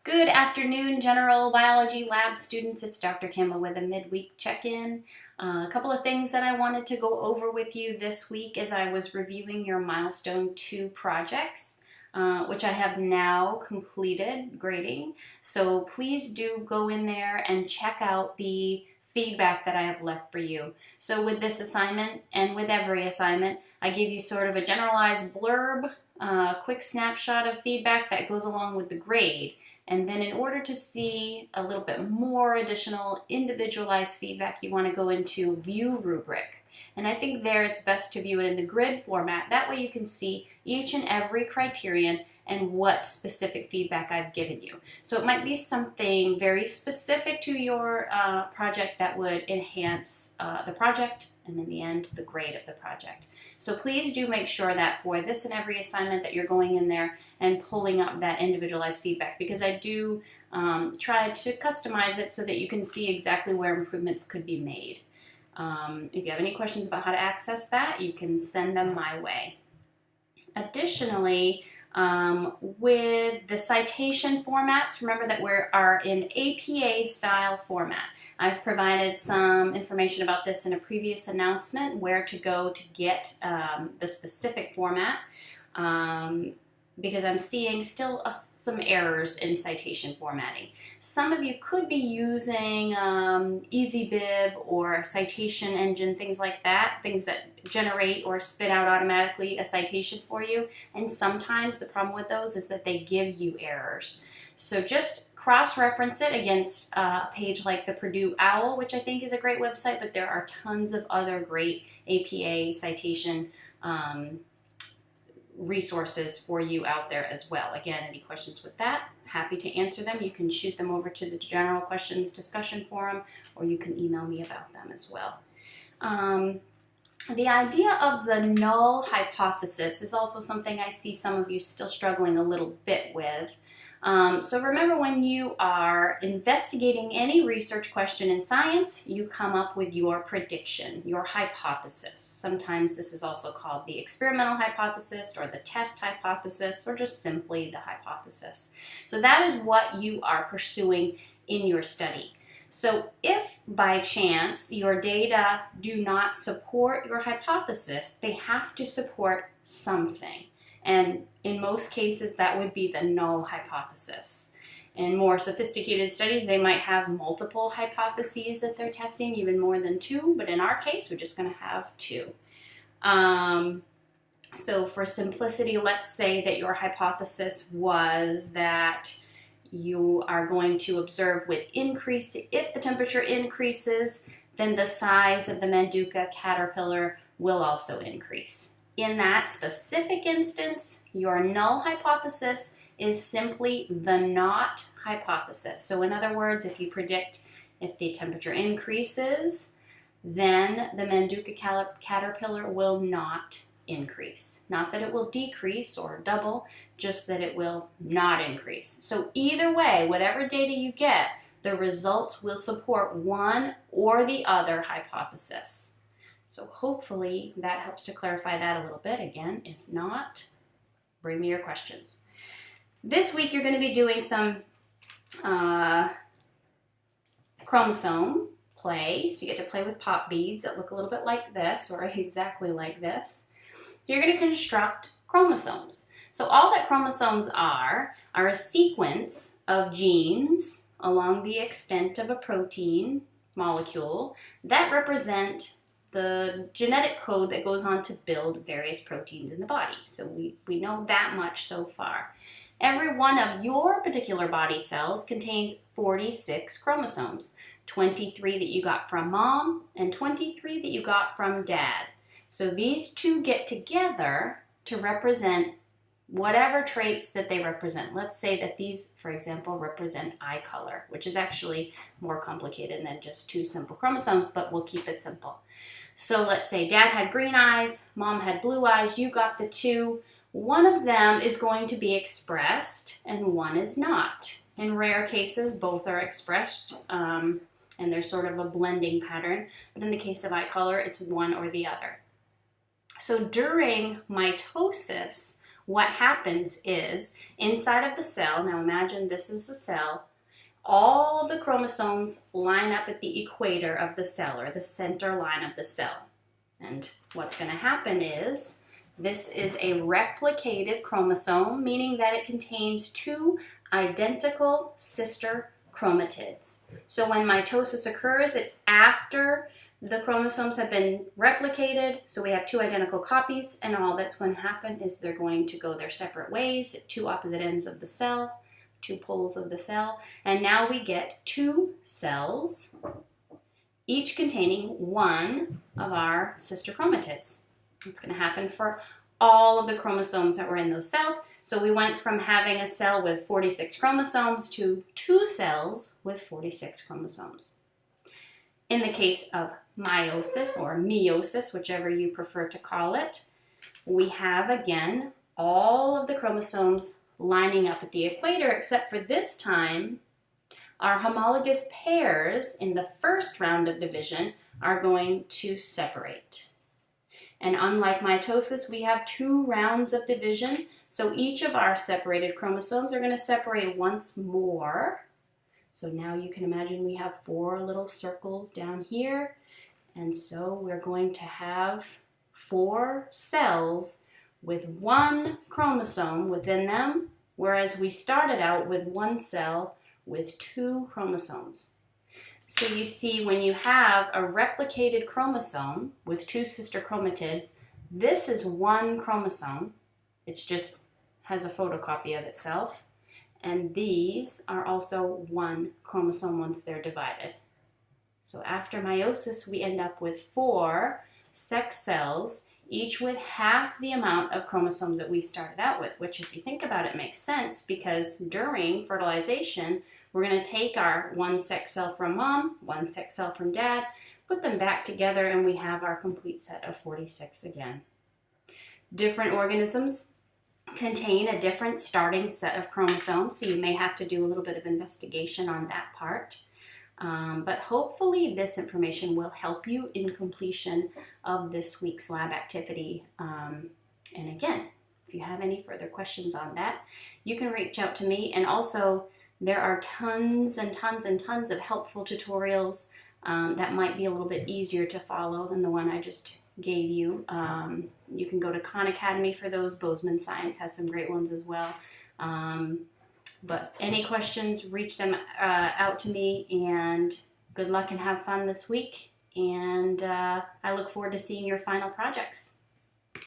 Good afternoon, general biology lab students. It's Dr. Campbell with a midweek check-in. A couple of things that I wanted to go over with you this week as I was reviewing your Milestone 2 projects, which I have now completed grading. So please do go in there and check out the feedback that I have left for you. So with this assignment and with every assignment, I give you sort of a generalized blurb, quick snapshot of feedback that goes along with the grade. And then in order to see a little bit more additional individualized feedback, you want to go into View Rubric. And I think there it's best to view it in the grid format. That way you can see each and every criterion and what specific feedback I've given you. So it might be something very specific to your project that would enhance the project and in the end the grade of the project. So please do make sure that for this and every assignment that you're going in there and pulling up that individualized feedback, because I do try to customize it so that you can see exactly where improvements could be made. If you have any questions about how to access that, you can send them my way. Additionally, with the citation formats, remember that we are in APA style format. I've provided some information about this in a previous announcement, where to go to get the specific format, because I'm seeing still some errors in citation formatting. Some of you could be using EasyBib or Citation Engine, things like that, things that generate or spit out automatically a citation for you. And sometimes the problem with those is that they give you errors. So just cross-reference it against a page like the Purdue OWL, which I think is a great website, but there are tons of other great APA citation resources for you out there as well. Again, any questions with that, happy to answer them. You can shoot them over to the general questions discussion forum, or you can email me about them as well. The idea of the null hypothesis is also something I see some of you still struggling a little bit with. So remember, when you are investigating any research question in science, you come up with your prediction, your hypothesis. Sometimes this is also called the experimental hypothesis or the test hypothesis or just simply the hypothesis. So that is what you are pursuing in your study. So if by chance your data do not support your hypothesis, they have to support something. And in most cases, that would be the null hypothesis. In more sophisticated studies, they might have multiple hypotheses that they're testing, even more than two, but in our case, we're just going to have two. So for simplicity, let's say that your hypothesis was that you are going to observe with increase, if the temperature increases, then the size of the Manduka caterpillar will also increase. In that specific instance, your null hypothesis is simply the not hypothesis. So in other words, if you predict if the temperature increases, then the Manduka caterpillar will not increase. Not that it will decrease or double, just that it will not increase. So either way, whatever data you get, the results will support one or the other hypothesis. So hopefully that helps to clarify that a little bit. Again, if not, bring me your questions. This week you're going to be doing some chromosome play. So you get to play with pop beads that look a little bit like this, or exactly like this. You're going to construct chromosomes. So all that chromosomes are a sequence of genes along the extent of a protein molecule that represent the genetic code that goes on to build various proteins in the body. So we know that much so far. Every one of your particular body cells contains 46 chromosomes, 23 that you got from mom and 23 that you got from dad. So these two get together to represent whatever traits that they represent. Let's say that these, for example, represent eye color, which is actually more complicated than just two simple chromosomes, but we'll keep it simple. So let's say dad had green eyes, mom had blue eyes, you got the two. One of them is going to be expressed and one is not. In rare cases, both are expressed and there's sort of a blending pattern. But in the case of eye color, it's one or the other. So during mitosis, what happens is inside of the cell, now imagine this is the cell, all of the chromosomes line up at the equator of the cell, or the center line of the cell. And what's going to happen is this is a replicated chromosome, meaning that it contains two identical sister chromatids. So when mitosis occurs, it's after the chromosomes have been replicated, so we have two identical copies, and all that's going to happen is they're going to go their separate ways at two opposite ends of the cell, two poles of the cell, and now we get two cells, each containing one of our sister chromatids. It's going to happen for all of the chromosomes that were in those cells. So we went from having a cell with 46 chromosomes to two cells with 46 chromosomes. In the case of meiosis or meiosis, whichever you prefer to call it, we have again all of the chromosomes lining up at the equator, except for this time our homologous pairs in the first round of division are going to separate. And unlike mitosis, we have two rounds of division, so each of our separated chromosomes are going to separate once more. So now you can imagine we have four little circles down here, and so we're going to have four cells with one chromosome within them, whereas we started out with one cell with two chromosomes. So you see, when you have a replicated chromosome with two sister chromatids, this is one chromosome. It just has a photocopy of itself. And these are also one chromosome once they're divided. So after meiosis, we end up with four sex cells, each with half the amount of chromosomes that we started out with, which if you think about it makes sense, because during fertilization, we're going to take our one sex cell from mom, one sex cell from dad, put them back together, and we have our complete set of 46 again. Different organisms contain a different starting set of chromosomes, so you may have to do a little bit of investigation on that part. But hopefully this information will help you in completion of this week's lab activity. And again, if you have any further questions on that, you can reach out to me. And also, there are tons and tons and tons of helpful tutorials that might be a little bit easier to follow than the one I just gave you. You can go to Khan Academy for those. Bozeman Science has some great ones as well. But any questions, reach them out to me, and good luck and have fun this week. And I look forward to seeing your final projects.